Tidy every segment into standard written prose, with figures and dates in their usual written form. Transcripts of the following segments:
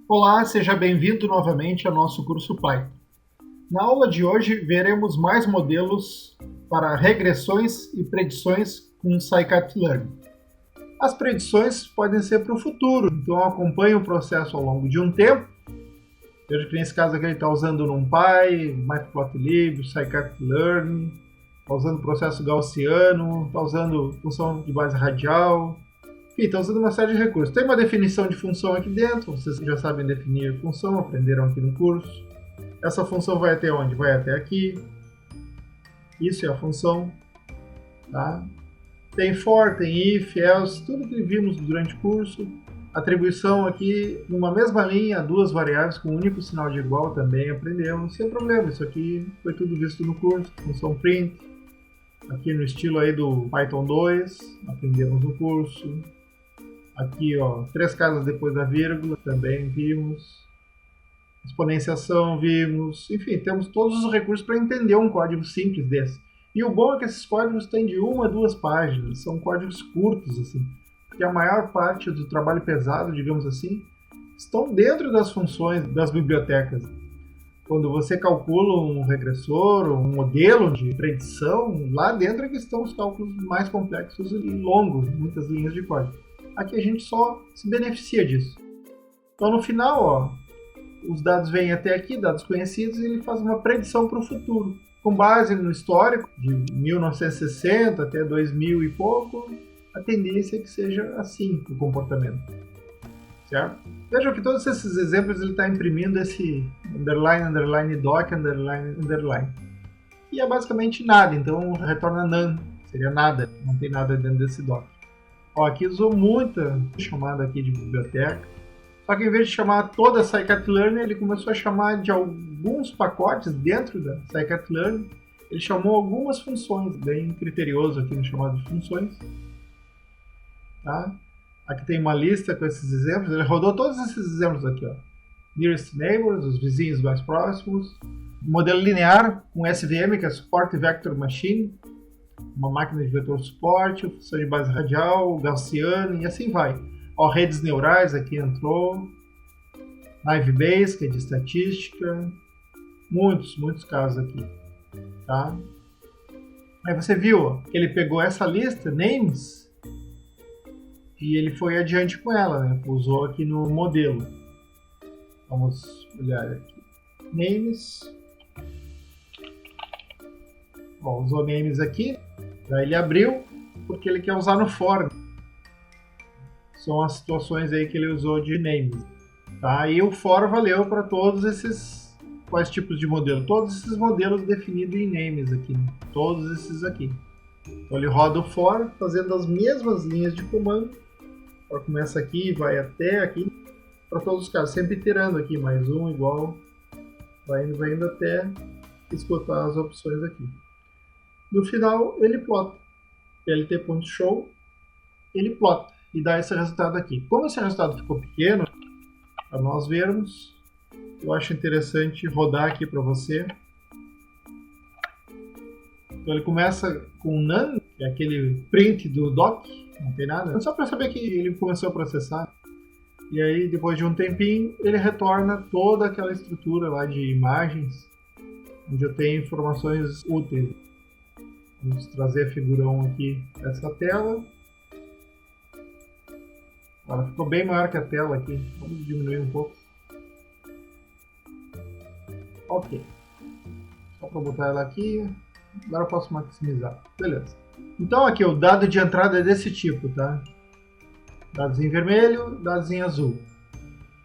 Olá, seja bem-vindo novamente ao nosso curso Python. Na aula de hoje, veremos mais modelos para regressões e predições com scikit-learn. As predições podem ser para o futuro, então acompanhe o processo ao longo de um tempo. Veja que nesse caso aqui ele está usando NumPy, Matplotlib, scikit-learn, está usando o processo gaussiano, está usando função de base radial. Enfim, está usando uma série de recursos. Tem uma definição de função aqui dentro, vocês já sabem definir função, aprenderam aqui no curso. Essa função vai até onde? Vai até aqui. Isso é a função. Tá? Tem for, tem if, else, tudo que vimos durante o curso. Atribuição aqui, numa mesma linha, duas variáveis com um único sinal de igual também aprendemos, sem problema. Isso aqui foi tudo visto no curso. Função print, aqui no estilo aí do Python 2, aprendemos no curso. Aqui, ó, 3 casas depois da vírgula, também vimos. Exponenciação, vimos. Enfim, temos todos os recursos para entender um código simples desse. E o bom é que esses códigos têm de 1 a 2 páginas, são códigos curtos, assim. Porque a maior parte do trabalho pesado, digamos assim, estão dentro das funções das bibliotecas. Quando você calcula um regressor, um modelo de predição, lá dentro é que estão os cálculos mais complexos e longos, muitas linhas de código. Aqui a gente só se beneficia disso. Então no final, ó, os dados vêm até aqui, dados conhecidos, e ele faz uma predição para o futuro. Com base no histórico, de 1960 até 2000 e pouco, a tendência é que seja assim o comportamento. Certo? Vejam que todos esses exemplos ele está imprimindo esse underline, underline, doc, underline, underline. E é basicamente nada, então retorna none, seria nada, não tem nada dentro desse doc. Ó, aqui usou muita chamada aqui de biblioteca, só que em vez de chamar toda a scikit-learn, ele começou a chamar de alguns pacotes dentro da scikit-learn, ele chamou algumas funções, bem criterioso aqui no chamado de funções. Tá? Aqui tem uma lista com esses exemplos, ele rodou todos esses exemplos aqui, ó. Nearest neighbors, os vizinhos mais próximos, modelo linear com SVM, que é Support Vector Machine, uma máquina de vetor suporte, função de base radial, gaussiana e assim vai. Ó, redes neurais aqui entrou, Naive Bayes, que é de estatística, muitos casos aqui, tá? Aí você viu, ó, que ele pegou essa lista, names, e ele foi adiante com ela, né? Usou aqui no modelo. Vamos olhar aqui. Names. Ó, usou names aqui. Daí ele abriu, porque ele quer usar no for. São as situações aí que ele usou de names. Tá? E o for valeu para todos esses... Quais tipos de modelo? Todos esses modelos definidos em names aqui. Né? Todos esses aqui. Então ele roda o for, fazendo as mesmas linhas de comando. Então, começa aqui, vai até aqui. Para todos os casos, sempre iterando aqui. Mais um igual. Vai indo até esgotar as opções aqui. No final, ele plota. lt.show, ele plota e dá esse resultado aqui. Como esse resultado ficou pequeno, para nós vermos, eu acho interessante rodar aqui para você. Então ele começa com none, que é aquele print do doc, não tem nada. Só para saber que ele começou a processar. E aí, depois de um tempinho, ele retorna toda aquela estrutura lá de imagens, onde eu tenho informações úteis. Vamos trazer a figurão aqui dessa tela. Agora ficou bem maior que a tela aqui. Vamos diminuir um pouco. Ok. Só para botar ela aqui. Agora eu posso maximizar. Beleza. Então aqui o dado de entrada é desse tipo, tá? Dados em vermelho, dados em azul.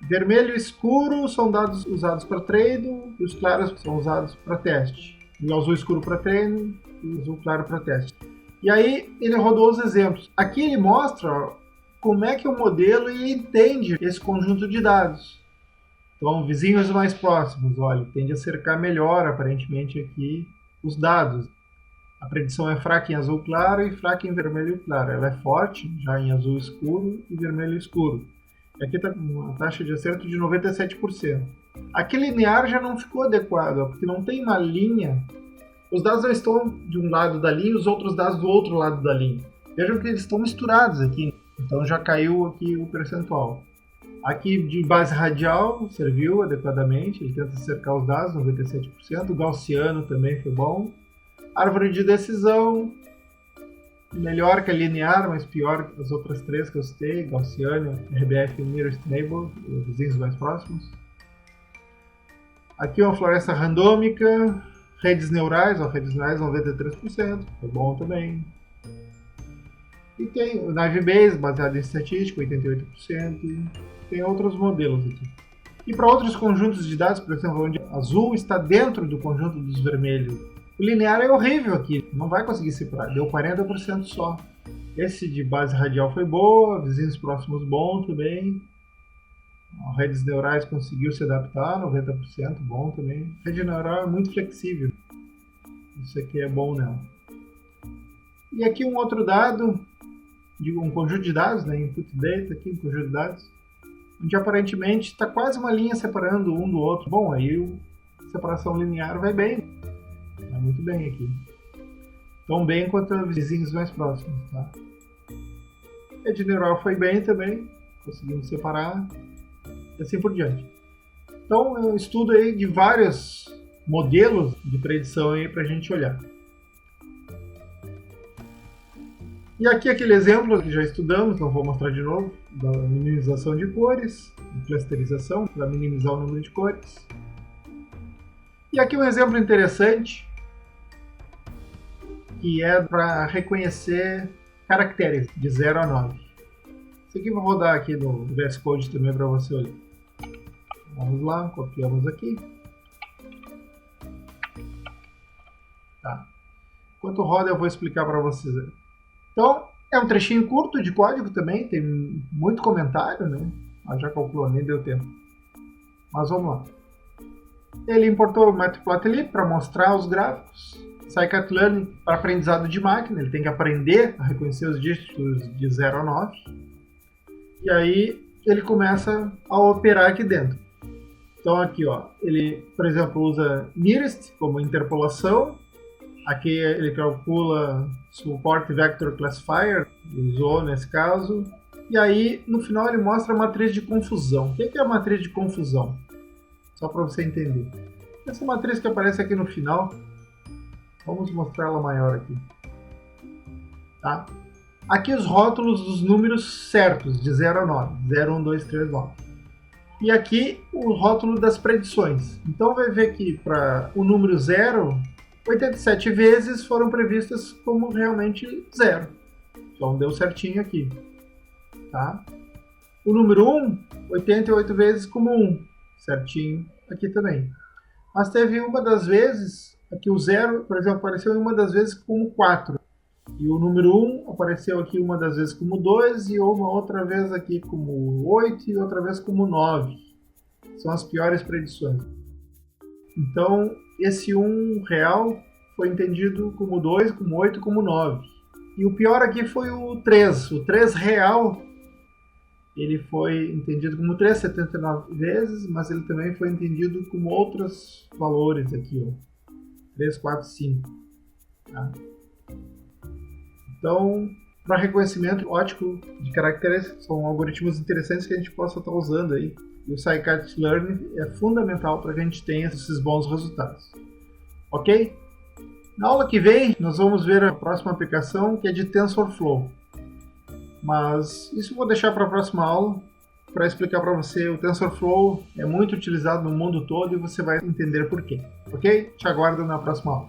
Vermelho escuro são dados usados para treino e os claros são usados para teste. O azul escuro para treino e o azul claro para teste. E aí ele rodou os exemplos. Aqui ele mostra, ó, como é que o modelo entende esse conjunto de dados. Então, vizinhos mais próximos, olha, tende a cercar melhor, aparentemente, aqui os dados. A predição é fraca em azul claro e fraca em vermelho claro. Ela é forte, já em azul escuro e vermelho escuro. E aqui está com uma taxa de acerto de 97%. Aqui linear já não ficou adequado, porque não tem uma linha. Os dados não estão de um lado da linha e os outros dados do outro lado da linha. Vejam que eles estão misturados aqui. Então já caiu aqui o percentual. Aqui de base radial serviu adequadamente, ele tenta cercar os dados, 97%. Gaussiano também foi bom. Árvore de decisão, melhor que a linear, mas pior que as outras três que eu citei, Gaussiano, RBF e Nearest Neighbor, os vizinhos mais próximos. Aqui uma floresta randômica, redes neurais 93%, foi bom também. E tem o Naive-Bayes, baseado em estatística, 88%. Tem outros modelos aqui. E para outros conjuntos de dados, por exemplo, onde azul está dentro do conjunto dos vermelhos, o linear é horrível aqui, não vai conseguir separar, deu 40% só. Esse de base radial foi boa, vizinhos próximos bom também. Redes neurais conseguiu se adaptar, 90%, bom também. Rede neural é muito flexível, isso aqui é bom nela. E aqui um outro dado, de um conjunto de dados, né, input data, aqui um conjunto de dados, onde aparentemente está quase uma linha separando um do outro. Bom, aí a separação linear vai bem, vai muito bem aqui. Tão bem quanto os vizinhos mais próximos, tá? Rede neural foi bem também, conseguimos separar, e assim por diante. Então, é um estudo aí de vários modelos de predição aí para a gente olhar. E aqui aquele exemplo que já estudamos, não vou mostrar de novo, da minimização de cores, clusterização, para minimizar o número de cores. E aqui um exemplo interessante, que é para reconhecer caracteres de 0 a 9. Isso aqui eu vou rodar aqui no VS Code também para você olhar. Vamos lá, copiamos aqui. Tá. Enquanto roda eu vou explicar para vocês. Então, é um trechinho curto de código também, tem muito comentário, né? Já calculou, nem deu tempo. Mas vamos lá. Ele importou o Matplotlib para mostrar os gráficos. Scikit-learn para aprendizado de máquina, ele tem que aprender a reconhecer os dígitos de 0 a 9. E aí ele começa a operar aqui dentro. Então aqui, ó, ele, por exemplo, usa nearest como interpolação. Aqui ele calcula support vector classifier, usou nesse caso. E aí, no final, ele mostra a matriz de confusão. O que é a matriz de confusão? Só para você entender. Essa matriz que aparece aqui no final, vamos mostrar ela maior aqui. Tá? Aqui os rótulos dos números certos, de 0 a 9. 0, 1, 2, 3, 9. E aqui o rótulo das predições. Então vai ver que para o número 0... 87 vezes foram previstas como realmente 0. Então deu certinho aqui. Tá? O número 1, 88 vezes como 1. Certinho aqui também. Mas teve uma das vezes, aqui o 0, por exemplo, apareceu uma das vezes como 4. E o número 1 apareceu aqui uma das vezes como 2 e uma outra vez aqui como 8 e outra vez como 9. São as piores predições. Então, esse 1 real foi entendido como 2, como 8, como 9. E o pior aqui foi o 3. O 3 real, ele foi entendido como 3, 79 vezes, mas ele também foi entendido como outros valores aqui, ó. 3, 4, 5. Tá? Então, para reconhecimento ótico de caracteres, são algoritmos interessantes que a gente possa estar usando aí. E o Scikit-learn é fundamental para que a gente tenha esses bons resultados. Ok? Na aula que vem, nós vamos ver a próxima aplicação, que é de TensorFlow. Mas isso eu vou deixar para a próxima aula, para explicar para você. O TensorFlow é muito utilizado no mundo todo e você vai entender por quê. Ok? Te aguardo na próxima aula.